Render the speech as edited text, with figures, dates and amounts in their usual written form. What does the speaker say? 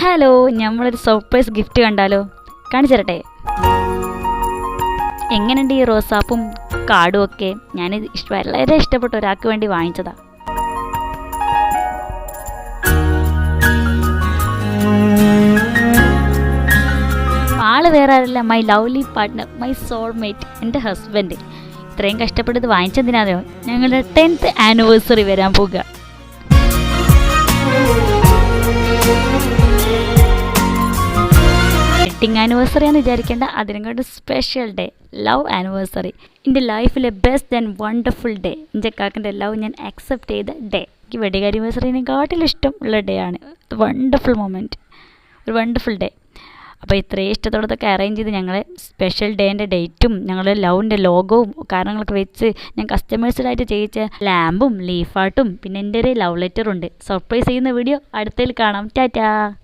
Hello, നമ്മളൊരു surprise gift കണ്ടാലോ? കാണിച്ചു തരട്ടെ. എങ്ങനെയുണ്ട് ഈ റോസാപ്പും കാർഡും ഒക്കെ? ഞാനിത് വളരെ ഇഷ്ടപ്പെട്ട ഒരാൾക്ക് വേണ്ടി വാങ്ങിച്ചതാ. ആള് വേറെ ആരല്ല, my lovely partner, my soulmate, എൻ്റെ ഹസ്ബൻഡ്. ഇത്രയും കഷ്ടപ്പെട്ടത് വാങ്ങിച്ചതിനാലോ ഞങ്ങളുടെ 10th ആനിവേഴ്സറി വരാൻ പോകുക. വെഡിങ് ആനിവേഴ്സറി എന്ന് വിചാരിക്കേണ്ട, അതിനും കൊണ്ട് സ്പെഷ്യൽ ഡേ, ലവ് ആനിവേഴ്സറി. എൻ്റെ ലൈഫിലെ ബെസ്റ്റ് ആൻഡ് വണ്ടർഫുൾ ഡേ. എൻ്റെ കാക്കൻ്റെ ലവ് ഞാൻ അക്സെപ്റ്റ് ചെയ്ത ഡേ. എനിക്ക് വെഡിങ് ആനിവേഴ്സറിനെക്കാട്ടിലും ഇഷ്ടമുള്ള ഡേ ആണ്. വണ്ടർഫുൾ മൊമെൻറ്റ്, ഒരു വണ്ടർഫുൾ ഡേ. അപ്പോൾ ഇത്രയും ഇഷ്ടത്തോടൊക്കെ അറേഞ്ച് ചെയ്ത് ഞങ്ങളെ സ്പെഷ്യൽ ഡേൻ്റെ ഡേറ്റും ഞങ്ങളുടെ ലവിൻ്റെ ലോഗവും കാരണങ്ങളൊക്കെ വെച്ച് ഞാൻ കസ്റ്റമൈസ്ഡായിട്ട് ചെയ്യിച്ച ലാമ്പും ലീഫ് ആർട്ടും പിന്നെ എൻ്റെ ഒരു ലവ് ലെറ്ററും ഉണ്ട്. സർപ്രൈസ് ചെയ്യുന്ന വീഡിയോ അടുത്തതിൽ കാണാം. ടാറ്റാ.